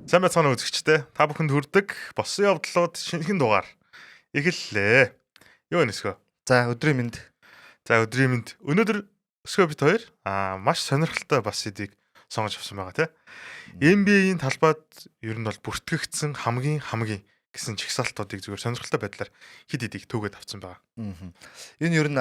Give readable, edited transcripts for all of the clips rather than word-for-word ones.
Сайн байцгаана үзэгчтэй. Та бүхэнд хүрдэг болсон явдлууд шинэхэн дугаар эхэллээ. Юу вэ өсгөө? За өдрийн мэнд. Өдрийн мэнд. Өнөөдөр өсгөө бид хоёр маш сонирхолтой бас сэдвийг сонгож авсан байгаа тийм. NBA-ийн талбайд ер нь бол бүртгэгдсэн хамгийн гэсэн чигсалтуудыг зүгээр сонирхолтой байдлаар хэд хэдийг төгөөд авсан байгаа. Энэ ер нь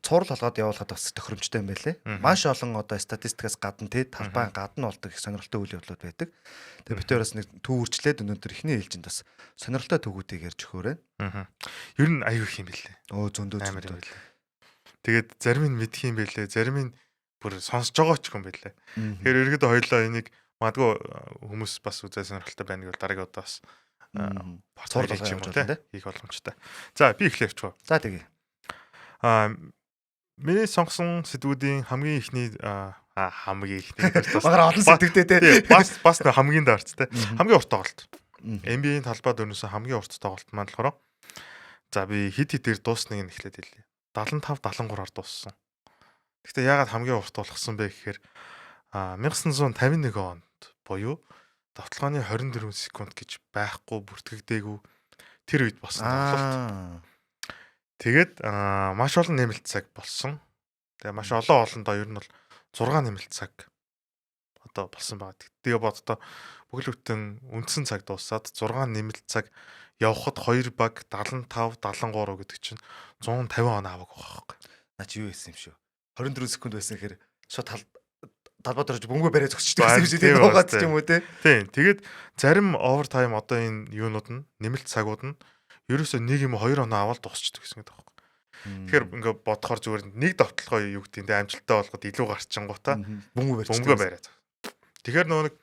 цуврал холгоод явуулахад бас тохиромжтой юм байлээ. Маш олон одоо статистикаас гадна талбай гадна болдог их сонирхолтой үйл явдлууд байдаг. Тэгээ бид бас нэг төв үрчлээд өнөөдөр ихний ээлжинд бас сонирхолтой төгүүдийг ярьж өгөөрэй. Ер нь аюу их юм байлээ. Зөндөө байлээ. Тэгээд зарим нь мэдх юм байлээ, зарим нь бүр сонсож байгаа ч юм байлээ. Тэгэхээр ерөөдөө хоёлоо энийг магадгүй хүмүүс бас үзээ сонирхолтой байна гэвэл дараагийн удаас цуврал хийж юм уу те хийх боломжтой. За би эхлэв ч гоо. За тэгээ. Миний сонгосон сэдвүүдийн хамгийн ихний багаар олон сэдвүүдтэй те. Бас нэг хамгийн даарц те. Хамгийн урт тоглолт. NBA-ийн талбайд өрнөсөн хамгийн урт тоглолт маань болохоор за би хит хитээр дуусныг нь эхлээд хэлье. 75-73-аар дууссан. Гэхдээ яагаад хамгийн урт болгосон бэ гэхээр 1951 онд буюу довтлооны 24 секунд гэж байхгүй бүртгэгдээгүй тэр үед болсон тоглолт. Тэгээд маш олон нэмэлт цаг болсон. Тэгээ маш олондоо ер нь бол 6 нэмэлт цаг одоо болсон байгаа. Тэгээ боддоо бүхэл бүтэн үндсэн цаг дуусаад 6 нэмэлт цаг явхад 2 баг 75 73 гэдэг чинь 150 он авах байхгүй. Наач юу байсан юм шүү. 24 секунд байсан гэхээр шууд талбай дөрж бөмбөгөө барай зогсчихдаг байсан юм шиг тийм угаад ч юм уу те. Тийм. Тэгээд зарим овертайм одоо энэ юунууд нь нэмэлт цагууд нь ерөөсөө 1 юм 2 оноо аваад дуусчихдаг гэсэн үг байхгүй. Тэгэхээр ингээ бодохоор зүгээр нэг довтлогоо юу гэдэг нь амжилттай болгоод илүү гарчингуудаа бөмбөгөө бариад. Тэгэхээр нөгөө нэг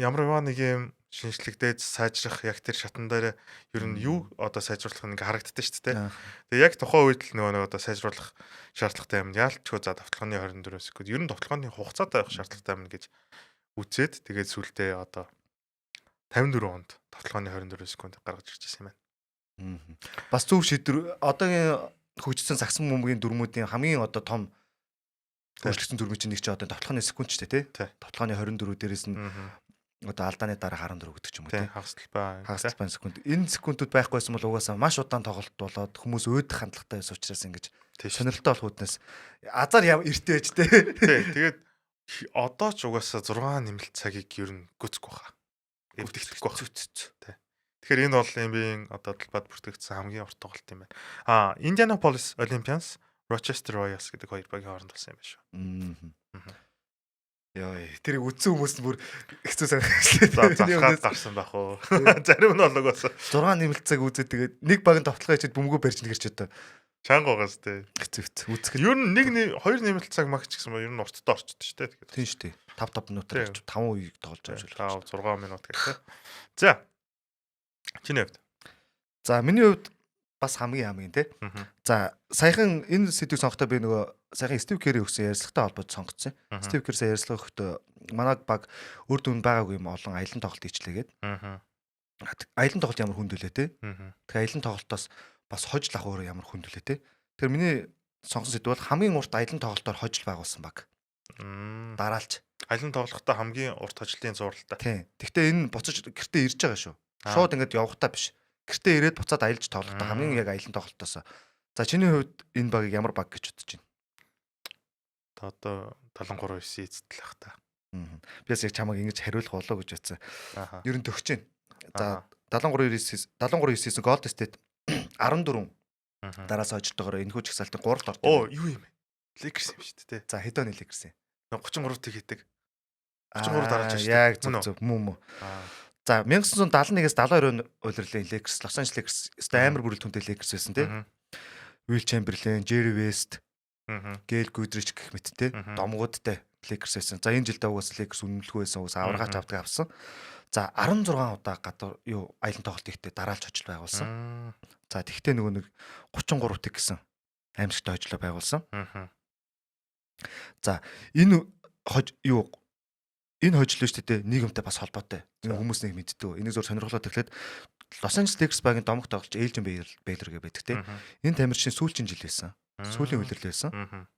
ямар нэг юм шинжлэгдээд сайжрах яг тэр шатан дээр ер нь юу одоо сайжруулах нэг харагддаг шүү дээ. Тэгээ яг тухайн үед л нөгөө одоо сайжруулах шаардлагатай юм. Яалтчгүй за довтлооны 24 секунд. Ер нь довтлооны хугацаатай байх шаардлагатай юм гэж үзээд тэгээд сүултээ одоо 54 онд довтлооны 24 секунд гаргаж ирж байсан юм байна. Бас зөв шийдвэр одоогийн хөгжсөн загсан бөмбөгийн дүрмүүдийн хамгийн одоо том хөгжлөсөн дүрмийн чинь нэг чи одоо довтлооны секунд ч тий. Довтлооны 24 дээрээс нь одоо алдааны дараа 14 гэдэг ч юм уу тий. Хагас талбай секунд. Энэ секундүүд байхгүйсэн бол угаасаа маш удаан тоглолт болоод хүмүүс өөдөх хандлагатай байсан учраас ингэж сонирхолтой болох үүднээс азар эртээ байж тий. Тэгээд одоо ч угаасаа 6 нэмэлт цагийг ер нь гүцэхгүй хаа. Эвдэгдэхгүй хаа. Тий. Тэгэхээр энэ бол NBA-ийн одоо талбайд бүртгэгдсэн хамгийн урт тоглолт юм байна. Indianapolis Olympians, Rochester Royals гэдэг хоёр багийн хооронд болсон юм байна шүү. Яа, тэрийг үдсэн хүмүүс нь бүр хэцүү санагдчихлээ. Захаад гарсан байх уу. Зарим нь бол угаасаа 6 нэмэлт цаг үзээд тэгээд нэг багийн довтлогоо хийж бөмбөгөө барьж нэгэрч одоо чанга байгаас тээ. Хэцүү үзэх. Ер нь хоёр нэмэлт цаг магч гэсэн ба ер нь урттай орчдөг шүү дээ. Тийм шүү дээ. 5 минутаар 5 үеийг тоглож байгаа шүү. 5 6 минут гэх. За. Чиний хувьд. За миний хувьд бас хамгийн тий. За саяхан энэ сэдвийг сонгохдоо би нөгөө саяхан Стив Кэри өгсөн ярилцлагатай холбоотой сонгоцсон. Стив Кэри сая ярилцлага өгөхдөө манай баг үр дүн байгаагүй юм олон аялан тоглолт хийчлээгээд. Аялан тоглолт ямар хүндүлээ тий. Тэгэхээр аялан тоглолтоос бас хожил ах өөрөө ямар хүндүлээ тий. Тэгэхээр миний сонгосон сэдв бол хамгийн урт аялан тоглолтоор хожил байгуулсан баг. Дараалж аялан тоглолтоо хамгийн урт хожлын зурлалтай. Тий. Гэхдээ энэ буцаж гэртээ ирж байгаа шүү. Шууд ингэж явахтаа биш. Гэртээ ирээд буцаад аялж тоглохдоо хамгийн яг аялан тоглолтоос. За чиний хувьд энэ багийг ямар баг гэж бодож байна? Одоо 73-9 эзэдэл ах та. Биас яг чамайг ингэж хариулах болоо гэж бодсон. Ер нь төгсөж байна. За 73-9 Golden State 14 дараас хожтойгоор энэ хүч хсалтын 3-т орж байна. Юу юм бэ? Lakers юм шүү дээ. За хэд оны Lakers юм? 33-ыг хийдэг. 33 дараач шүү. Яг зөв мөн. За 1971-ээс 72 улирлын Lakers, Los Angeles Lakers амар бүрэл түнтэй Lakers байсан тий. Will Chamberlain, Jerry West, Gail Goodrich гэх мэт тий. Домгуудтай Lakers байсан. За энэ жилдээ угаасаа Lakers үнэмлэхгүй байсан. Угаасаа аврагаач авдаг авсан. За 16 удаа гадар аялан тоглолт ихтэй дараалж хожил байгуулсан. За тэгтээ нөгөө нэг 33 тэг гэсэн аимшигтай хожлоо байгуулсан. За энэ энэ хожил шүү дээ нийгэмтэй бас холбоотой. Хүмүүс нэг мэддэг. Энийг зур сонирхолтой тэгэхээр Los Angeles Lakers багийн домог тоглолч Elgin Baylor гэдэг байдаг те. Энэ тамирчин сүүлчийн жил байсан. Сүүлийн улирлал байсан.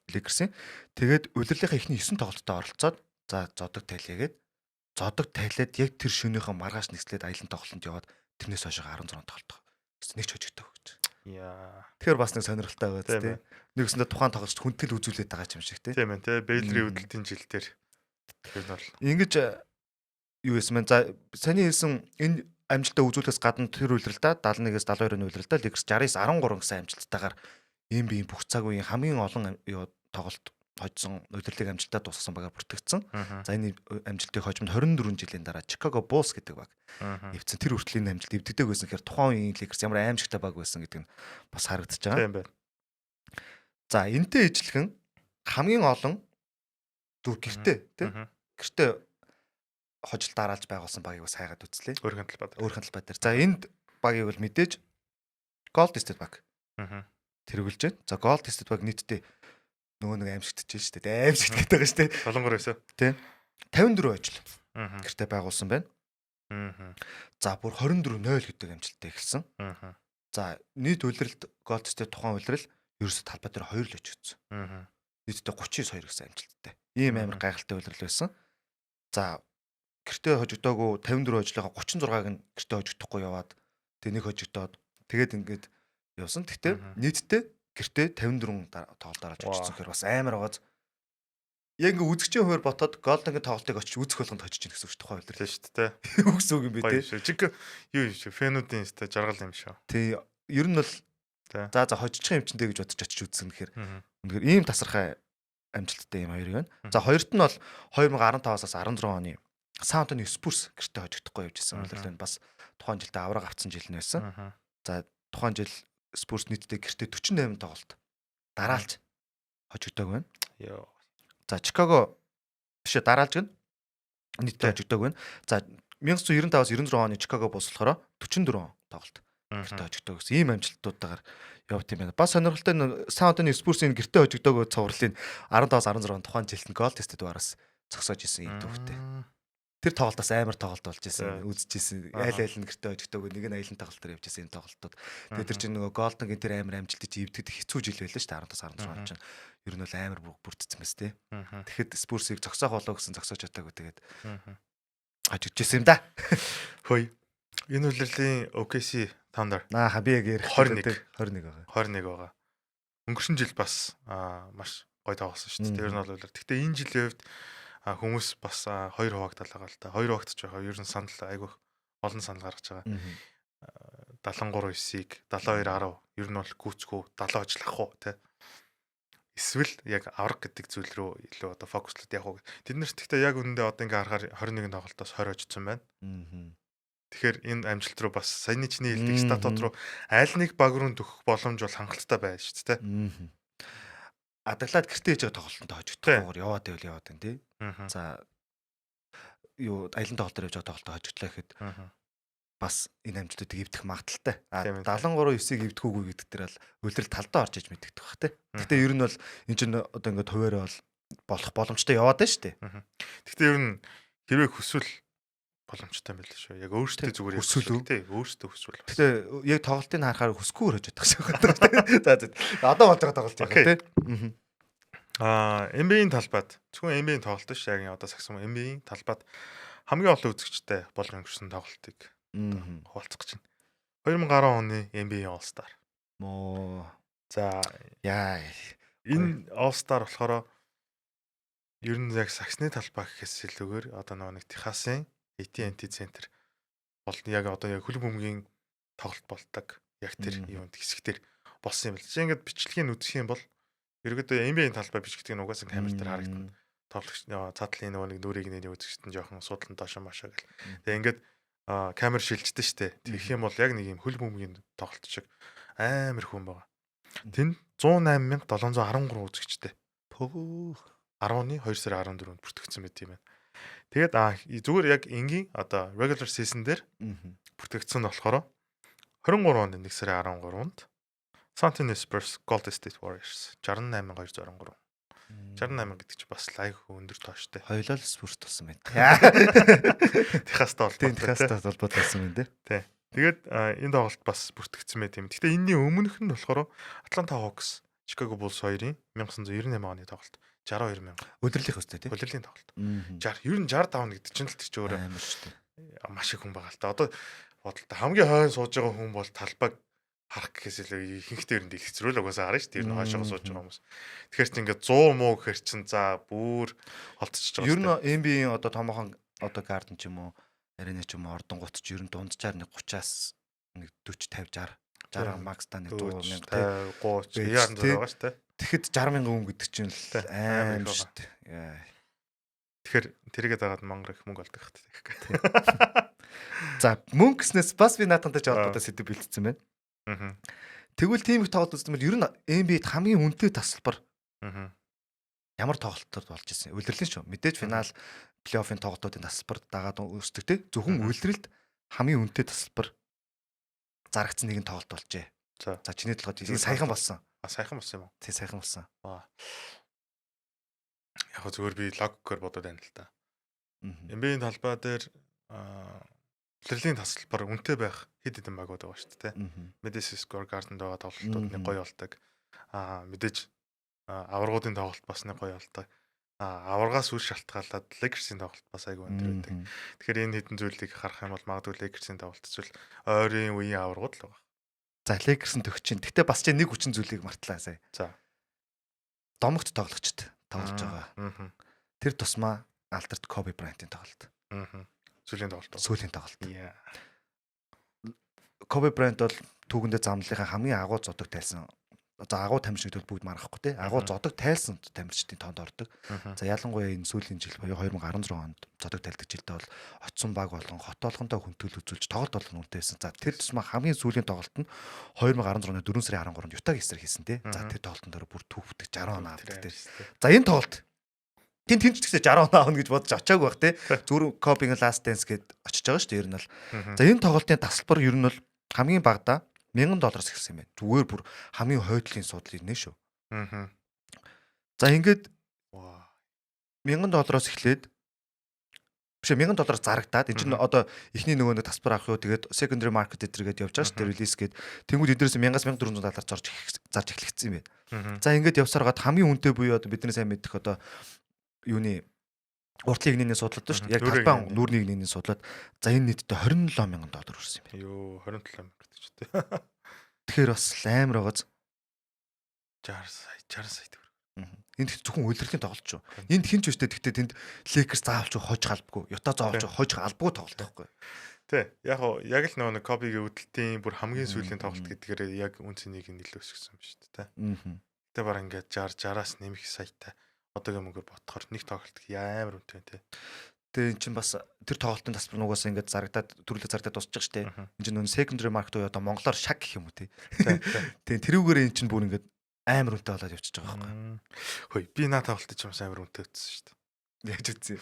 Lakers-ийн. Тэгээд улирлынхаа эхний 9 тоглолтод оролцоод за зодог тайльягээд зодог тайлаад яг тэр шөнийхөө маргааш нэгслээд аялын тоглолтод яваад тэрнээс хойш 16 тоглолт. Нэг ч хожигдох гэж. Яа. Тэгэхээр бас нэг сонирхолтой байгаа Тийм тийм. Нэгсэндээ тухайн тоглолт хүндэл үзүүлээд байгаа юм шиг тийм. Тийм ээ, те Бейлрийн хөдөлтийн жил дээр тэр нь бол Ингэж юу юм бэ? За саний хэлсэн энэ амжилтаа үзүүлэхээс гадна тэр үйлрэлдэ 71-ээс 72-ны үйлрэлдэ Lakers 69-13 гэсэн амжилттайгаар NBA бүх цаг үеийн хамгийн олон тоглолт хожсон удирлыг амжилтаа дуусгасан багаар бүртгэгдсэн. За энэ амжилтыг хожимд 24 жилийн дараа Chicago Bulls гэдэг баг эвдсэн. Тэр хүртэл энэ амжилт эвддэг байсан гэхээр тухайн үеийн Lakers ямар аимшигтай баг байсан гэдэг нь бас харагдаж байгаа. тийм байна. За энтэй ижилхэн хамгийн олон зүр гэртээ тийм гэртээ хожил дараалж байгуулсан багийг бас хайгаад үзлээ. Өөрхөн талбай. Өөрхөн талбай дээр. За энд багийг бол мэдээж Golden State баг тэргүүлж байна. За Golden State баг нийтдээ нөгөө нэг аимшигтж шүү дээ. Аимшигт гэдэг байгаа шүү дээ. 73 байсан. Тийм. 54 ажил гэртээ байгуулсан байна. За бүр 24-0 гэдэг амжилттай эхэлсэн. За нийт улиралд Golden State тухайн улирал ерөөсө талбай дээр 2 л очигдсон. Нийтдээ 39-2 гэсэн амжилттай. Ийм амар гайхалтай улирал байсан. За гэртээ хожигдоогүй 54 ажлынхаа 36-ыг нь гэртээ хожигдохгүй яваад тэг нэг хожигдоод тэгээд ингээд явсан. Гэхдээ нийтдээ гэртээ 54 тоглолт дараалж очсон гэхээр бас амар байгааз. Яг ингээ үзэгчийн хувьд ботоод Golden-гийн тоглолтыг очиж үзэх болгонд очиж гин гэсэн үг тухай үйлдэл шүү дээ. Үгс үг юм бэ те. Чиг юу юм шиг фэнүүдийн өстэй жаргал юм шүү. Тий. Ер нь бол за хожичих юм чинь дээ гэж бодож очиж үзсэн гэхээр үнэхээр ийм тасархай амжилттай юм хоёрыг байна. За хоёрт нь бол 2015-аас 16 оны San Antonio Spurs гэртээ хожигдохгүй явж исэн үйлдэл байна. Бас тухайн жилдээ авраг авцсан жил нь байсан. За тухайн жил Spurs нийтдээ гэртээ 48 тоглолт дараалж хожигдоог байна. Йоо. За Chicago бишээ дараалж гэн нийтдээ хожигдоог байна. За 1995-аас 96 оны Chicago Bulls болохоор 44 тоглолт гэртээ хожигдоог гэсэн ийм амжилтуудаар явт юм байна. Бас сонирхолтой нь San Antonio Spurs-ийн гэртээ хожигдоог цувралын 15-16 тухайн жилд нь Golden State бараас зогсоож исэн юм төвхтэй. Тэр тоглолтоос амар тоглолт болж исэн. Үзэж исэн. Айл нь гэртээ хожигдоог нэг нь аялын тоглолтоор явж исэн энэ тоглолтууд. Тэгээд тэр чинь нөгөө Golden-гийн тэр амар амжилтыг эвдгэд хэцүү жил байлаа шүү дээ 15-16 чинь. Ер нь бол амар бүрдсэн мэс тээ. Тэгэхэд Spurs-ыг зогсоох болоо гэсэн зогсоож чадаагүй тэгээд хожигдчихсэн юм да. Хөөе. Энэ үлрэлийн OKC Thunder би яг ярих 21 байгаа. 21 байгаа. Өнгөрсөн жил бас маш гоё тоглосон шүү дээ. Ер нь бол гэхдээ энэ жилийн хувьд хүмүүс бас 2 хуваагдал байгаа л та. 2 хуваагдчих байгаа. Ер нь санал айгүй олон санал гаргаж байгаа. 73-9-ийг 72-10 ер нь бол гүцгүү 70 ажиллах уу те. Эсвэл яг авраг гэдэг зүйл рүү илүү одоо фокуслоод явах уу. Тэд нарт гэхдээ яг үнэндээ одоо ингээ харахаар 21 тоглолтоос 20 очсон байна. Тэгэхээр энэ амжилт руу бас саяны чиний хэлдэг статут руу аль нэг баг руу төгөх боломж бол хангалттай байна шүү дээ. Адаглаад гэртээ хийж байгаа тоглолтод хожигдохгүйгээр яваад байвал яваад байна тий. За юу аялын тоглолтоор явж байгаа тоглолтод хожигдлаа гэхэд бас энэ амжилтуудыг эвдэх магадaltaй. 73-9-ийг эвдэхүүгүй гэдэг дээр бол үлрэл талдаа орж иж мэддэг бах тий. Гэхдээ ер нь бол энэ чинь одоо ингээд хуваараа бол болох боломжтой яваад байна шүү дээ. Гэхдээ ер нь хэрвээ хүсвэл боломжтой байл шүү. Яг өөртөө зүгээр хүсвэл тий өөртөө хүсвэл. Гэхдээ яг тоглолтыг харахаар хүсгүүр хожиж байгаа шүү. За одоо болж байгаа тоглолт яг тий. NBA-ийн талбайд зөвхөн NBA-ийн тоглолт ш яг одоо сагсан NBA-ийн талбайд хамгийн олон үзэгчтэй болгон өнгөрсөн тоглолтыг хуваалцах гэж байна. 2010 оны NBA All Star. За энэ All Star болохоор ер нь яг саксны талбай гэхээс илүүгээр одоо нэг Техасын AT&T Center бол яг одоо яг хөлөг бөмбөгийн тоглолт болдог. Яг тэр юунд хэсэгтэр болсон юм л. Чи ингээд бичлэгийг үзэх юм бол ерөөдөө NBA-ийн талбай бичгдэг нь угаасаа камер дээр харагдана. Тоглогч цаатлын нөгөө нэг нүрийг нэ үзэгчт нь жоохон судлан доошоо машаа гэл. Тэгээ ингээд камер шилждэг штэ. Тэгэх юм бол яг нэг юм хөл бөмбөгийн тоглолт шиг амар хүн байгаа. Тэнд 108,713 үзэгчтэй. 10-ны 2 сарын 14-нд бүртгэгдсэн байт юм байна. Тэгээд зүгээр яг энгийн одоо regular season дээр бүртгэгдсэн болохоор 23 оны 1 сарын 13-нд San Antonio Spurs Golden State Warriors 68,223. 68 гэдэг чинь бас лайк өндөр тооштой. Хоёулаа л Spurs тулсан байна. Техастай холбоотой болсон байна тий. Тэгээд энэ тоглолт бас бүртгэгдсэн байт юм. Гэхдээ энэний өмнөх нь болохоор Atlanta Hawks Chicago Bulls 2-ын 1998 оны тоглолт. 62 мянга. Өдөрлийнх өстэй тий. Удирдлагын тоглолт. 60 ер нь 65 гэдэг чинь л тэр чинь өөрөө амар шүү дээ. маш их хүн байгаа л та. Одоо бодолтой хамгийн хойно сууж байгаа хүн бол талбайг харах гэхээс илүү ихэнхдээ ер нь дэлгэцрүүл угаасаа харна шүү дээ. Ер нь хойшоо сууж байгаа хүмүүс. Тэгэхээр чи ингээд 100 муу гэхэр чин за бүр олдчихж байгаа. Ер нь NBA-ийн одоо томоохон одоо гарден ч юм уу, арена ч юм уу ордонгууд ч ер нь дунджаар нэг 30-аас нэг 40 50 60 макстай нэг 100 мянга 30 яарн зураг байгаа шүү дээ. Тэгэхэд 60 мянган хүн гэдэг чинь л амар шүү дээ. Тэгэхээр тэрийгээ дагаад мангар их мөнгө олдог хэрэгтэй. За мөнгө гэснээс бас би наатантай ч холбоотой сэдв бэлдсэн байна. Тэгвэл тийм их тоглолт үзсэн бол ер нь NBA-д хамгийн үнэтэй тасалбар ямар тоглолтод болж ирсэн. Улирлын шүү. Мэдээж финал плей-оффын тоглолтуудын тасалбар дагаад үүсдэг те. Зөвхөн улирлд хамгийн үнэтэй тасалбар зарагдсан нэгэн тоглолт болжээ. За чиний толгойд саяхан болсон. Саяхан болсон юм уу? Тий саяхан болсон. Яг зөвөр би логикоор бодоод байна л та. NBA-ийн талбай дээр улирлын тасалбар үнэтэй байх хэд хэдэн багууд байгаа шүү дээ. Madison Square Garden-д байгаа тоглолтууд нэг гоё болдог. Мэдээж аваргуудын тоглолт бас нэг гоё болдог. Аваргаас үл шалтгаалаад Lakers-ийн тоглолт бас айгүй өндөр байдаг. Тэгэхээр энэ хэдэн зүйлийг харах юм бол магадгүй Lakers-ийн тоглолт зүйл ойрын үеийн аваргууд л байгаа. За Lakers-ын төгчин. Гэхдээ бас ч нэг хүчин зүйлийг мартлаа сая. За. Домогт тоглогчд тоглож байгаа. Тэр тусмаа Альтерт Kobe Bryant-ийн тоглолт. Сүүлийн тоглолт. Сүүлийн тоглолт. Kobe Bryant бол түүгэндээ замлынхаа хамгийн агуу зодог тайлсан. За агуу тамирчид бол бүгд марахгүй те. Агуу зодог тайлсан тамирчдын тоонд ордог. За ялангуяа энэ сүүлийн жил буюу 2016 онд зодог тайлдаг жилдээ бол очсон баг болгон хот болгонтой хүндэтгэл үзүүлж тоглолт болгон үнэтэй байсан. За тэр тусмаа хамгийн сүүлийн тоглолт нь 2016 оны 4 сарын 13-нд Ютагийн эсрэг хийсэн те. За тэр тоглолтын дээр бүр түүхдэг 60 оноо авдаг те. За энэ тоглолт тэнч гэсэн 60 оноо авна гэж бодож очиагүй байх те. Зүгээр Kobe-ийн Last Dance гэд очиж байгаа шүү дээ ер нь бол. За энэ тоглолтын тасалбар ер нь бол хамгийн багадаа $1000 ихсэн юм байна. Зүгээр бүр хамгийн хойдлын судал ирнэ шүү. За ингээд $1000 эхлээд биш $1000 зарагдаад энэ чинь одоо эхний нөгөө нэг тасалбар авах юу тэгээд secondary market эдэргээд явж байгаа шүү дээ релиз гээд тэнгууд эднээс $1400 зарж эхлэгдсэн юм байна. За ингээд явсараад хамгийн үнэтэй буюу одоо бидний сайн мэддэг одоо юуны уртлын игнэний судлаад шүү дээ. Яг талбай нүүрний игнэний судлаад за энэ нийтдээ $27000 өрсөн юм байна. Йоо 27 мянга гэж үү. Тэгэхээр бас амар байгааз 60 сая төгрөг. Энд зөвхөн улирлын тоглолт шүү. Энд хин ч үстэй тэгтээ тэнд Lakers заавалч хож галбгүй. Utah заавалч хож галбгүй тоглолт байхгүй. Тий. Яг л нөгөө Kobe-гийн өдөлтийн бүр хамгийн сүүлийн тоглолт гэдгээр яг үнцнийг нь илүү өсгсөн юм шүү дээ. Тэ баран ингээд 60-60-аас нэмэх саятай. Одоогийн мөнгөөр бодохоор нэг тоглолт амар үнэтэй тий. Тэгээ эн чинь бас тэр тоглолтын тасбар нугаас ингээд зарагдаад төрөлөө зарагдаад дуусчих штэ. Энд чинь нөө secondary market уу одоо монголоор шаг гэх юм уу тий. Тэгээ тэрүүгээр эн чинь бүр ингээд амар үнэтэй болоод явчихж байгаа байхгүй. Хөөе би наа тоглолт ч юм амар үнэтэй өтсөн штэ. Яаж үтсэн.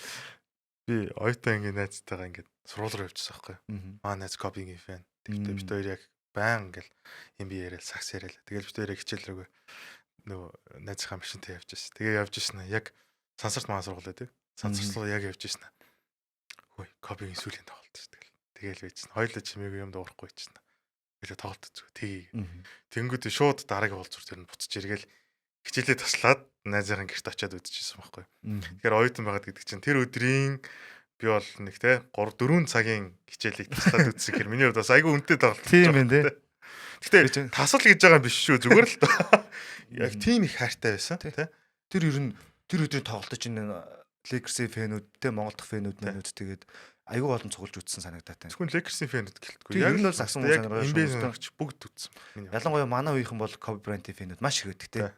Би оюутан ингээд найзтайгаа ингээд сургууль руу явчихсан байхгүй. Найз Kobe-гийн фэн. Тэгтээ бид хоёр яг баян ингээд NBA яриад сакс яриад. Тэгэл бид хоёр хичээл рүүгээ нөгөө найзынхаа машинтай явж байсан. Тэгээ явж ирсэн. Яг сансарт маа сургуулаа тий. Сансарт яг явж ирсэн. Хөөе Kobe-гийн сүүлийн тоглолт шүү дээ. Тэгэл байжсэн. Хоёулаа чимээгүй юм дуурахгүй байжсэн. Тэгэл тоглолт үзгүй. Тгий. Тэнгүүд шууд дараагийн уулзуур тэр нь буцаж иргээл хичээлээ таслаад найзынхаа гэрт очиад үдчихсэн байхгүй. Тэгэхээр оюутан байгаад гэдэг чинь тэр өдрийн би бол нэг те 3-4 цагийн хичээлийг таслаад үзсэн хэрэг миний хувьд бас айгүй үнэтэй тоглолт. Тийм байна те. Гэтэ тасал гэж байгаа юм биш шүү. Зүгээр л яг тийм их хайртай байсан те. Тэр ер нь тэр өдрийн тоглолт чинь Lakers-ийн фэнүүд те Монгол дахь фэнүүд мэнүүд тэгээд айгүй олон цуглаж үтсэн санагдаад байна. Зөвхөн Lakers-ийн фэнүүд гэлтгүй. Яг нь бол сагсан хүн санагдаж бүгд үтсэн. Ялангуяа манай үеийнхэн бол Kobe Bryant-ийн фэнүүд маш их байдаг те.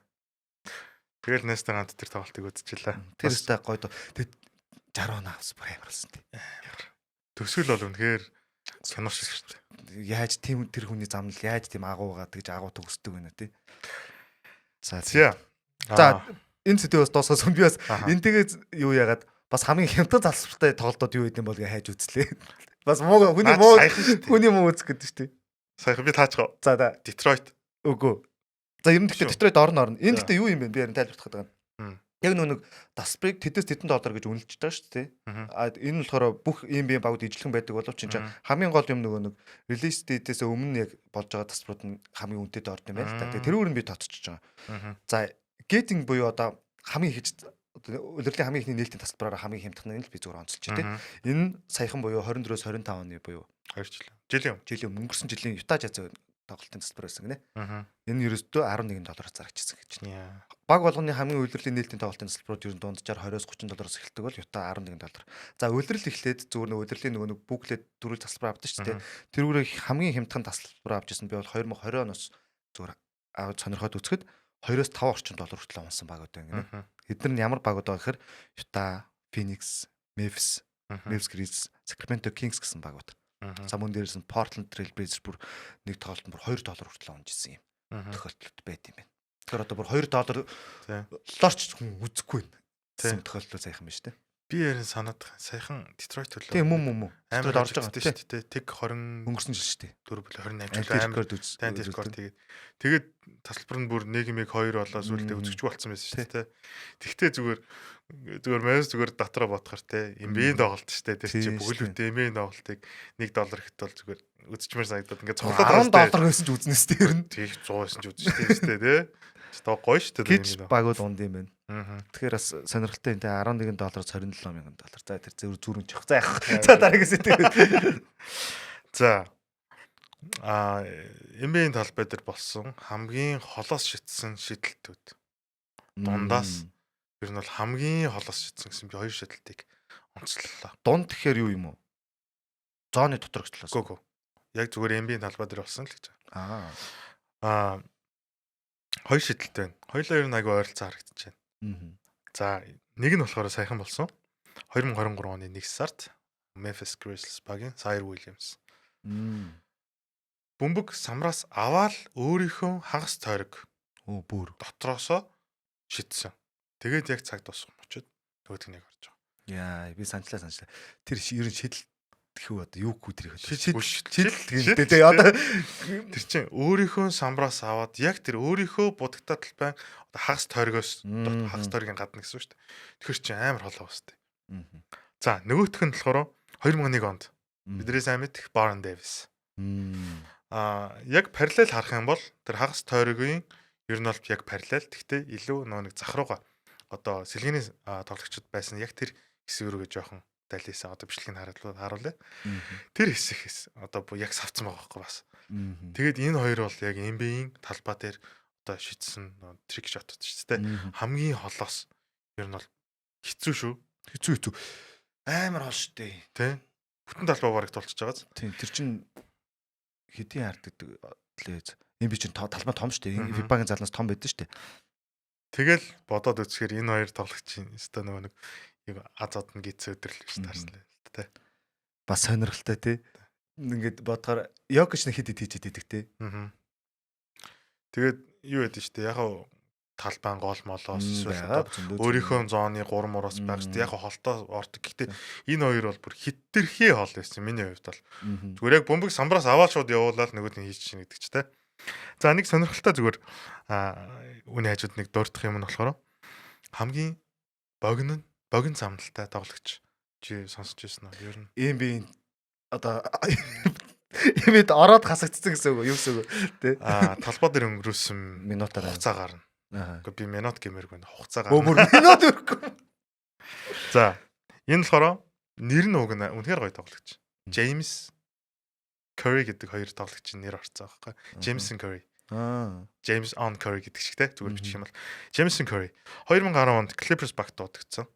Тэгэл нэстэ ганц тэр тоглолтыг үзчихлээ. Тэр өстэй гоё. Тэгээд 60 оноо авсан бүр амарлсан те. Төсөөл бол үнэхээр кино шиг шүү дээ. Яаж тийм тэр хүний замнал яаж тийм агуугаа тэгж агуу төгсдөг вэ те. За энэ сэдвээс дуусгасан би бас энтэйгээ юу яагаад бас хамгийн хямдхан залсвартай тоглолтууд юу гэдэм бол хайж үзлээ. Бас хүний муу үзэх гэдэг шүү дээ. Саяхан би таачгаа. За Detroit. Үгүй. За ер нь гэхдээ Detroit орно. Энэ гэхдээ юу юм бэ? Би харин тайлбарлах гэдэг юм. Яг нэг Dasprыг тэдэс $1 гэж үнэлж байгаа шүү дээ. Энэ болохоор бүх NBA багууд ижилхэн байдаг боловч чинь хамгийн гол юм нэг release date-ээс өмнө яг болж байгаа Dasprууд нь хамгийн үнэтэд орд юм байна л та. Тэгээ тэрүүр нь би тооцчихж байгаа. За getting буюу одоо хамгийн их удирдлын хамгийн ихний нээлтийн тасалбараар хамгийн хямдхан нь л би зүгээр онцолж байна. Энэ саяхан буюу 24-өөс 25 оны буюу 2 жил. Жилийн өнгөрсөн жилийн Utah Jazz тоглолтын тасалбар байсан гинэ. Аа. Энэ ерөөсдөө $11 зарагчсан гэж байна. Яа. Баг болгоны хамгийн улирлын нээлтийн тоглолтын тасалбарууд ер нь дунджаар $20-30 эхэлдэг бол Utah $11. За улирал эхлээд зүгээр нэг улирлын нөгөө нэг бүглээд дөрвөл тасалбар авдаг шүү дээ. Тэрүүгээр хамгийн хямдхан тасалбар авч ирсэн би бол 2020 оноос зүгээр сонирхоод үзэхэд $2-5 орчим хүртэл унсан багууд байна гинэ. Эдгээр нь ямар багууд байгаа гэхээр Utah, Phoenix, Memphis Grizzlies, Sacramento Kings гэсэн багууд. За мөн дээрээс нь Portland Trail Blazers бүр нэг тоглолтод бүр $2 хүртэл унж исэн юм. Тохиолдолд байт юм байна. Тэгэхээр одоо бүр $2 лорч хүн үзэхгүй байна. Тийм тохиолдол сайхан байна шүү дээ. Би ярин санаад сайхан Detroit төлөө. Тийм мөн. Амар орж байгаа шүү дээ. Тэг 20 өнгөрсөн жил шүү дээ. 4 28 жил амар рекорд тэгээд тасалбар нь бүр 1-2 болоо сүултээ үзэгчгүй болсон байсан шүү дээ. Тэгтээ зүгээр маяс зүгээр дотроо бодохоор те NBA тоглолт шүү дээ. Тэр чинь бүгэлүүтэй NBA тоглолтыг $1 гэхэд бол зүгээр үзчихмээр санагдаад ингээд цуглаад $10 байсан ч үзнэс дээр нь. Тийм 100 байсан ч үзэж шүү дээ те. Тэ гоё шүү дээ. Гэж багууд унд юм байна. Тэгэхээр бас сонирхолтой энэ $11-аас $27,000. За тэр зүрх чих. За яах. За дараагаас тэгээд. За NBA-ийн талбай дээр болсон хамгийн холоос шидсэн шидэлтүүд. Дундаас ер нь бол хамгийн холоос шидсэн гэсэн би 2 шидэлтийг онцлолоо. Дунд тэгэхээр юу юм уу? Зооны дотор гэжлээс. Гөө. Яг зүгээр NBA-ийн талбай дээр болсон л гэж Аа. байгаа. 2 шидэлт байна. Хоёулаа ер нь аягүй ойролцоо харагдаж байна. За нэг нь болохоор сайхан болсон. 2023 оны 1 сард Memphis Grizzlies багийн Zaire Williams бөмбөг самраас аваад өөрийнхөө хагас тойрог бүр дотроосоо шидсэн. Тэгээд яг цаг дуусах мөчөд нөгөөдг нэг орж байгаа. Яа, би санчлаа. Тэр ер нь шидэл гэхүү одоо юу гүү тэр их шидэл гэдэг одоо тэр чинь өөрийнхөө самраас аваад яг тэр өөрийнхөө будагтаа талбай одоо хагас тойрогоос хагас тойргийн гадна гэсэн шүү дээ. Тэгэхээр чинь амар холоо бастай. За нөгөөх нь болохоор 2001 онд бидний сайн мэдэх Baron Davis. Яг параллел харах юм бол тэр хагас тойрогийн ер нь бол яг параллел. Гэхдээ илүү нэг зах руугаа одоо сэлгээний тоглогчид байсан яг тэр хэсэг рүүгээ жоохон дайлээсаа одоо бичлэгийг харуулъя. Тэр хэсэгээс одоо яг савцсан байгаа байхгүй бас. Тэгээд энэ хоёр бол яг NBA-ийн талбай дээр одоо шидсэн трик шотууд шүү дээ. Хамгийн холоос ер нь бол хэцүү шүү. Хэцүү. Амар хол шүү дээ. Тэ? Бүтэн талбай барагт болчихж байгааз. Тийм тэр чин хэдийн харддаг лээ. NBA чин талбай том шүү дээ. FIBA-гийн залнаас том байдаг шүү дээ. Тэгэл бодоод үзэхээр энэ хоёр тоглогчийн өстой нөгөө нэг азад нь гизээ өдөрлөж таарсан л тэ. Бас сонирхолтой тий. Ингээд бодохоор Йокич нэг хэд хийж идэдэг тий. Тэгээд юу яд нь штэ яг талбайн гол молоос өөрийнхөө зооны 3 мураас байх штэ яг холтоо ордог. Гэхдээ энэ хоёр бол бүр хиттэрхий хол байсан миний хувьд бол. Зүгээр яг бөмбөг самбраас аваад шууд явуулаад нөгөөд нь хийж чинь гэдэг ч тэ. За нэг сонирхолтой зүгээр үний хажууд нэг дурдах юм нь болохоор хамгийн богино замналтай тоглогч чи сонсож байсан уу? Ер нь NBA одоо эмэд ороод хасагдсан гэсэн үг юу гэсэн үг тий. Талбай дээр өнгөрөөсөн минутаар хугацаа гарна. Гэхдээ би минут гэмээргүй хугацаа гарна. Өөр минут өрөхгүй. За энэ болохоор нэр нь уг нь үнэхээр гоё тоглогч. James Curry гэдэг хоёр тоглогчийн нэр орцсон байхгүй. Jameson Curry. James on Curry гэдэг чигтэй зүгээр бичих юм бол Jameson Curry 2010 онд Clippers багт дуудагдсан.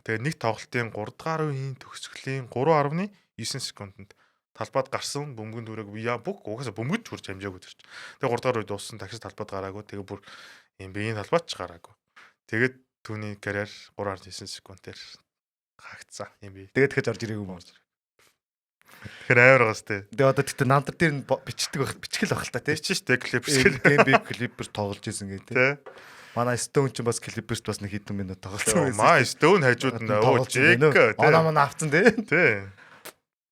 Тэгээ нэг тоглолтын 3 дахь үеийн төгсгөлийн 3.9 секундэд талбайд гарсан бөмбөгийн дүрэг бүх угаасаа бөмбөд хүрч хамжаагүй төрч. Тэгээ 3 дахь үе дууссан дахиж талбайд гараагүй. Тэгээ бүр NBA-ийн талбайд ч гараагүй. Тэгээд түүний карьер 3.9 секундээр хаагцсан NBA. Тэгээд дахиж орж ирээгүй юм. Тэгэхээр амар гас тээ. Тэгээ одоо тэгтээ намдар дээр нь бичгэл байх л та тий. Бичэн штэ Clippers NBA Clippers тоглож исэн гээ тий. Манай Stone ч бас Clippers бас нэг хэдэн минут тоглосон байсан. Маа Stone хажууд нь Jake оноо мань авцсан тий. Тий.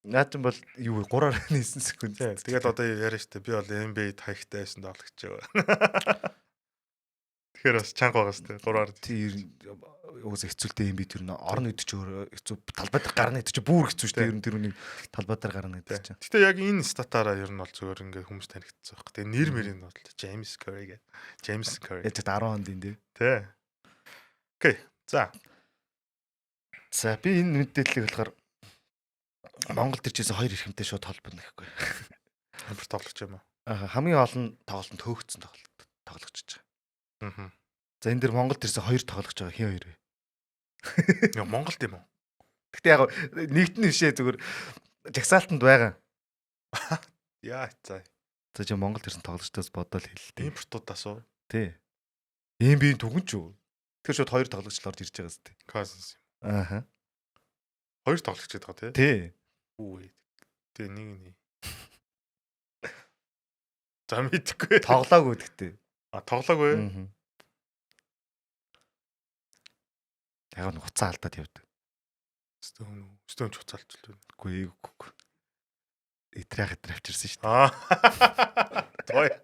Наад бол юу 3.9 секунд. Тэгээд одоо яриа штэ би бол NBA-д хаягтай байсан тоглогч байгаа. Тэгэхээр бас чанга байгаас тий 3-аар тий уус хэцүүлтэй юм би тэр нь орно гэдэг чи хэцүү талбай дээр гарна гэдэг чи бүр хэцүү шүү дээ. Ер нь тэр үнийг талбай дээр гарна гэдэг чинь. Гэтэ яг энэ статаараа ер нь бол зөвөр ингээ хүмүүс танигдсан баг. Тэгээ нэр мэрийн бол James Curry гэдэг. James Curry. Яг 10 онд энэ тий. Окей. За. За би энэ мэдээллийг болохоор Монгол төрчээс 2 эрхэмтэй шууд холбоно гэхгүй. Амар тоглож юм уу? Хамгийн олон тоглолтод хөөгдсөн тоглогч гэж байгаа. За энэ дэр Монгол төрчээс 2 тоглож байгаа хин 2 вэ? Яа Монголд юм уу? Гэтэ яг нэгтэн бишээ зүгээр жагсаалтанд байгаа. Яа за. За чи Монгол төрсэн тоглогчдоос бодоод хэлээ. Импортуудаас уу? Тий. Ийм биеийн түгэн ч үү. Тэгэхээр шууд 2 тоглогч л орж ирж байгаа зү. Cousins. 2 тоглогч гэдэг байгаа тий. Тий. Үгүй. Тэ нэг. За мэдгүй. Тоглоогүй гэдэгтэй. Тоглоогүй. Яг нь хуцаа алдаад явдаг. Стон хуцаалж л байна. Үгүй. Итрах авчирсан шүү дээ.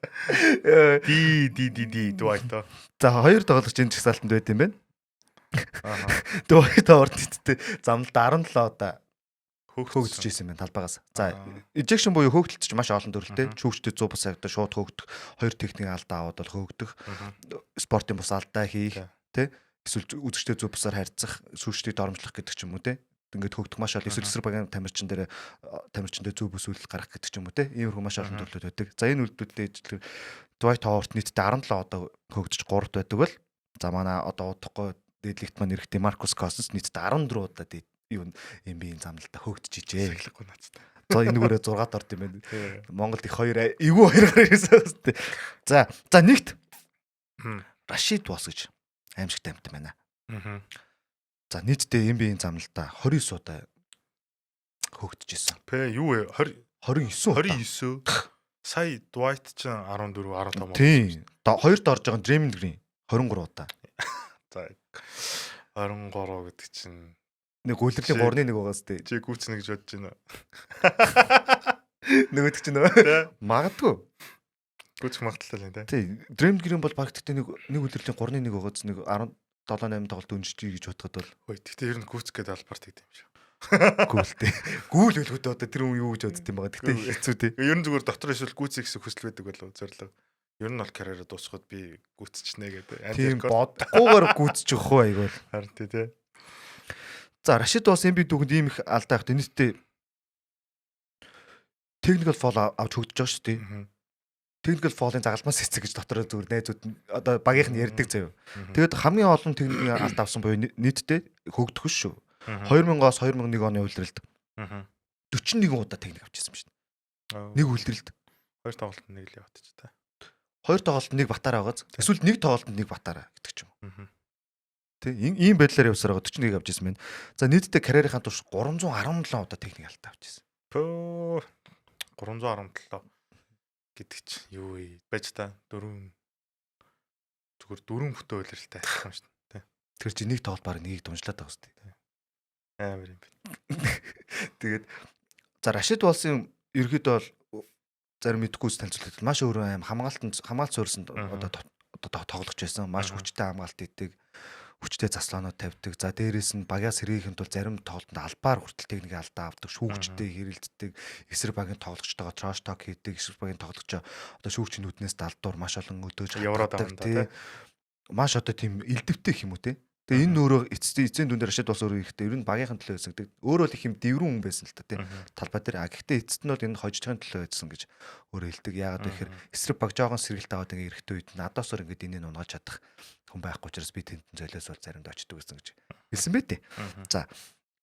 Ди дуайта. За 2 тоглогч энэ жагсаалтанд байт юм байна. Дуайта орд иттэй замд 17 удаа хөөгдөж ирсэн байна талбайгаас. За ejection буюу хөөгдөлтөж маш олон төрөлтэй. Шүүгчтэй 100 бус авдаг шууд хөөгдөх, 2 техникийн алдаа аваад бол хөөгдөх, спортын бус алдаа хийх, тэ эсвэл үзэгчтэй 100 бусаар харьцах, шүүгчдийг доромжлох гэдэг ч юм уу тэ. Ингээд хөөгдөх маш олон эсрэг багийн тамирчиндээ зөв бүсүүлэл гаргах гэдэг ч юм уу те иймэрхүү маш олон төрлүүд байдаг. За энэ үйлдэлтэй ижлэр Dwight Howard нийтдээ 17 одоо хөөгдөж 3-т байдаг бол за манай одоо удахгүй дээдлэгт маань эрэхтэй Marcus Cousins нийтдээ 14 удаа юу NBA-ийн замналдаа хөөгдөж ижээ. Сахилахгүй наацтай. За энэгээрээ 6-т орд юм байна. Монголд их 2 эвгүй 2 гараад ирсэн үстэй. За нэгт Rashid Walsh гэж аимшигтай амт байна. За нийтдээ NBA-ийн замналдаа 29 удаа хөөгдөж ирсэн. Юу вэ? 29. Сая Dwight ч 14 15. Тийм. 2-д орж байгаа Draymond Green 23 удаа. За 23 гэдэг чинь нэг үлрэлийн 3-1 байгаас тээ. Чи гүцнэ гэж бодож байна. Нөгөөдөг чинь нөө. Магадгүй. Гүцэх магадaltaй л энэ. Тий. Draymond Green бол практикт нэг үлрэлийн 3-1 байгаас нэг 17-8 тоглолт өнжиж гэж бодоход бол хөөе. Тэгтээ ер нь гүцэх гэдэг албарт гэдэг юм шиг. Гүйлтэй. Гүйл хөлгөд одоо тэр юм юу гэж бодд юм байгаа. Тэгтээ хэцүү тий. Ер нь зүгээр дотор эсвэл гүцэх гэсэн хүсэл байдаг болов зорилго. Ер нь бол карьераа дуусгаад би гүцчихнэ гэдэг. Тийм бодохгүйгээр гүцчих واخ айгуул. Харин тий. За Rashid Walsh би дүгэнд ийм их алдаа явах тэнэстэй technical foul авч хөгдөж байгаа шүү дээ. Technical foul-ын загалмаас эцэг гэж дотороо зүгээр найзууд одоо багийнх нь ярьдаг заяа. Тэгээд хамгийн олон техникийн алд авсан буюу нийтдээ хөгдөх шүү. 2000-аас 2001 оны үйлрэлд 41 удаа техник авчихсан юм шүү дээ. Нэг үйлрэлд 2 тоглолтод нэг л явагдчих та. 2 тоглолтод нэг батараа байгааз. Эсвэл нэг тоглолтод нэг батараа гэдэг ч юм уу. Тэ ийм байдлаар явсараа 41 авчихсан байна. За нийтдээ карьерийнхаа турш 317 удаа техник алдаа авчихсан. 317 гэдэг чи юу вэ? Бэж та 4 бүтэн үйлрэлтэй ажиллах юм шүү дээ. Тэр чи нэг тоглолт баг нэгийг дунжлаад байгаа шүү дээ. Амар юм байна. Тэгээд за Rashid Walsh-ын ерөөдөө бол зарим мэдхгүйс танилцуулдаг. Маш өөрөө хамгаалт суурьсанд одоо тоглож байсан. Маш хүчтэй хамгаалт хийдэг. Хүчтэй заслаанууд тавьдаг. За дээрээс нь багаас сэргийхэд бол зарим тоглолтод албаар хүртэл техникийн алдаа авдаг. Шүүгчтэй хэрэлддэг. Эсрэг багийн тоглогчтойгоо trash talk хийдэг. Эсрэг багийн тоглогчоо одоо шүүгчийн нүднээс далдуур маш олон өдөөж яваад байгаа. Маш одоо тийм элдвтэй юм уу те. Тэгээ энэ өөрөө эцсийн дүн дээр Rashid Walsh өөрөө ихтэй ер нь багийнхан төлөө байсан гэдэг. Өөрөө л их юм дэврэн хүн байсан л та тий. Талбай дээр. Гэхдээ эцэст нь бол энэ хожигчгийн төлөө байсан гэж өөрөө хэлдэг. Яагаад гэхээр эсрэг баг жоохон сэргэлт аваад ингээ эрэхтэй үед надаасаар ингээд энийг унгааж чадах хүн байхгүй учраас би тентэн золиос бол заримдаа очдөг гэсэн гэж хэлсэн бэ тий. За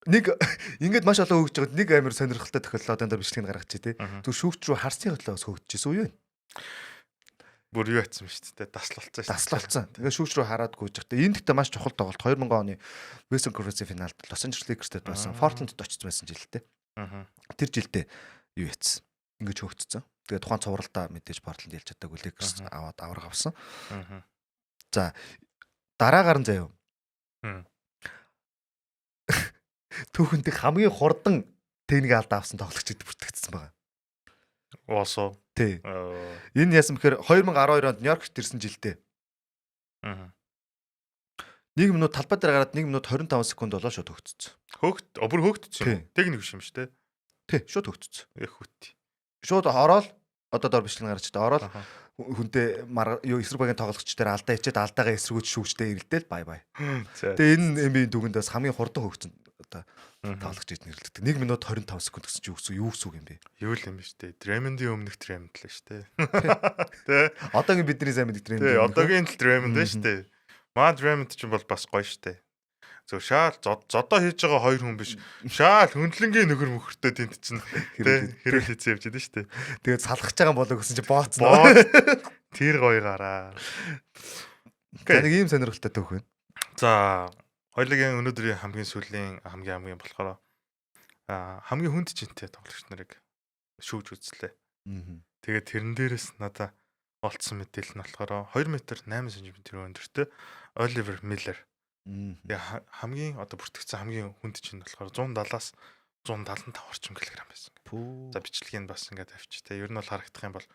нэг ингээд маш олон хөгж байгаад нэг амар сонирхолтой тохиолдол одоо бичлэгийг гаргаж чи тий. Түр шүүгч рүү харсны хөдлөөс хөгжижсэн үү юу? Бүр юу яцсан шүү дээ. Даслалцсан. Тэгээ шүүгч рүү хараад гүйж захтай. Энэ гэхдээ маш чухал тоглолт 2000 оны Western Conference финалд Los Angeles Lakers-тэй байсан. Portland-д очсон байсан жилдээ. Тэр жилдээ юу яцсан? Ингэж хөгжцсөн. Тэгээ тухайн цувралдаа мэдээж Portland ялж чадаагүй Lakers аваад авраг авсан. За дараагаар нь заяа. Түүхэнд хамгийн хурдан техник алдаа авсан тоглогчид бүртгэгдсэн байгаа. Оосоо. Тий. Энэ яасан бэхээр 2012 онд Нью-Йоркт ирсэн жилдээ. 1 минут талбай дээр гараад 1 минут 25 секунд болоо шууд хөгжсөн. Бүр хөгжсөн. Техник биш юм шүү дээ. Тий, шууд хөгжсөн. Их хөт. Шууд ороод одоо дор бичлэг гарч та ороод хүнтэй юу эсрэг багийн тоглогч дээр алдаа ичээд алдаагаа эсрэгүүч шүүгчтэй ирэлдээл бай бай. За. Тэгээ энэ NBA-ийн дүгэндээс хамгийн хурдан хөгжсөн одоо тоглогч гэж нэрлэгддэг. 1 минут 25 секунд гэсэн чинь юу гэсэн үг юм бэ? Юу л юм шүү дээ. Дремондын өмнөх Дремонд л шүү дээ. Тэ. Одоогийн бидний сайн мэддэг Дремонд. Тэ, одоогийн л Дремонд шүү дээ. Маа Дремонд ч бол бас гоё шүү дээ. Зөв шаал зодоо хийж байгаа хоёр хүн биш. Шаал хөндлөнгийн нөхөр мөхөртэй тэнд чинь хэрэг хийсэн явж байдаг шүү дээ. Тэгээд салгаж байгаа болоо гэсэн чинь бооцноо. Тэр гоё гараа. Нэг ийм сонирхолтой төөх байна. За, хоёулагийн өнөөдрийн хамгийн сүүлийн хамгийн болохоор хамгийн хүнд чинтэй тоглогч нарыг шүүж үзлээ. Тэгээд тэрэн дээрээс надаа олцсон мэдээлэл нь болохоор 2 м 8 см өндөртэй Оливер Миллер. Хамгийн одоо бүртгэгдсэн хамгийн хүнд чинь болохоор 170-аас 175 орчим килограмм байсан. За бичлэгийг бас ингээд авчи те. Ер нь бол харагдах юм бол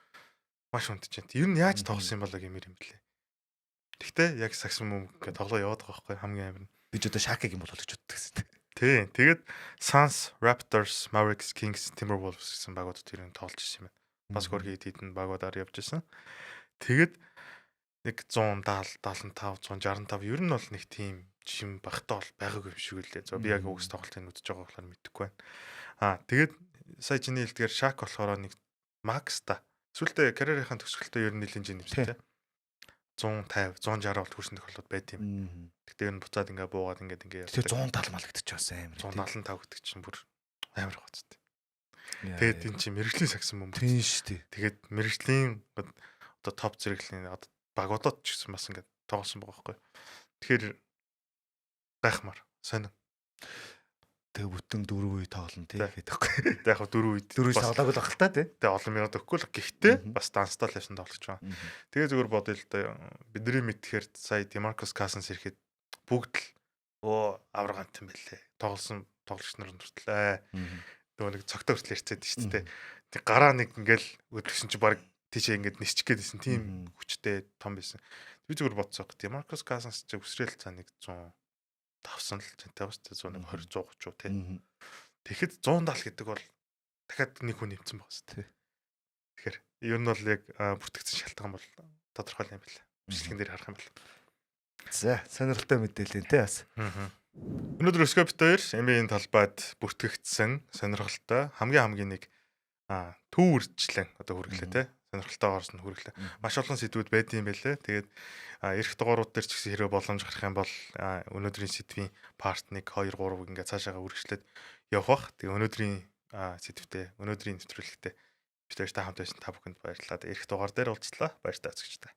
маш хүнд чинь. Ер нь яаж тоглосон юм болоо гэмээр юм блэ. Тэгтээ яг саксимум ингээд тоглоо яваад байгаа байхгүй хамгийн амир нь. Би ч одоо Шакиг юм болоо гэж боддог гэсэн. Тий. Тэгээд Suns, Raptors, Mavericks, Kings, Timberwolves гэсэн багуудад ер нь тоглож ирсэн юм байна. Бас хөргий хэдэн багуудаар явж ирсэн. Тэгээд нэг 170, 75, 165 ер нь бол нэг тийм жим багтаа бол байгаагүй юм шиг үлээ. Би яг үгс тоглолтыг үзэж байгаа болохоор мэдэхгүй байна. Тэгээд сая чиний хэлдгээр Shaq болохоор нэг Max та. Сүүлдээ карьерийнхаа төгсгөлтөө ер нь нэлийн жин нэмсэн тий. 150, 160 болт хүрсэн тохиолдол байт юм. Тэгтээ ер нь буцаад ингээ буугаад ингээ. Тэгээ 170 малагдчихсан амар. 175 гэдэг чинь бүр амар гоцтой. Тэгээд энэ чинь мэрэгжлийн сагсан юм. Тийм шүү дээ. Тэгээд мэрэгжлийн одоо топ зэрэглэлийн одоо багуудад ч гэсэн бас ингээд тоглосон байгаа байхгүй. Тэгэхээр гайхмаар сонин. Тэгээ бүтэн 4 үе тоглоно тий гэдэг байхгүй. Тэгээ яг 4 үед 4 тоглоагүй л бах та тий. Тэгээ олон мянга өгөхгүй л гэхдээ бас данстал явсан тоглож байгаа. Тэгээ зүгээр бодъё л да бидний мэдхээр сая Demarcus Cousins ирэхэд бүгд л аврагант юм байлээ. Тоглосон тоглогч нар нүртлээ. Нөгөө нэг цогтой хүртэл ярьцээд шүү дээ. Тэг гараа нэг ингээл өдөрсөн чи баг тийшээ ингээд нисчих гээдсэн тийм хүчтэй том байсан. Би зүгээр бодсоо. Demarcus Cousins ч өсрөөл цаа нэг 100 тавсан л тэнтэй бас 120 130 уу тий. Тэгэхэд 170 гэдэг бол дахиад нэг хүн нэмсэн байгаа шүү дээ. Тэгэхээр ер нь бол яг бүртгэгдсэн шалтгаан бол тодорхой юм байна. Бичлэгэн дээр харах юм бол. За, сонирхолтой мэдээлэл тий бас. Өнөөдөр Scope дээр NBA-ийн талбайд бүртгэгдсэн сонирхолтой хамгийн нэг төв үржлэн одоо хүргэлээ тий. Сонирхолтойгоорс нь хүргэлээ. Маш олон сэдвүүд байдсан юм байлээ. Тэгээд эх дугаарууд дээр ч гэсэн хэрэг боломж гарах юм бол өнөөдрийн сэдвийн part 1 2 3 ингээд цаашаага үргэлжлээд явах бах. Тэгээд өнөөдрийн сэдвтэ өнөөдрийн нэвтрүүлэгтээ бид хоёртай хамт байсан та бүхэнд баярлалаа. Эх дугаар дээр уулзлаа. Баяр таа үзэгчдээ.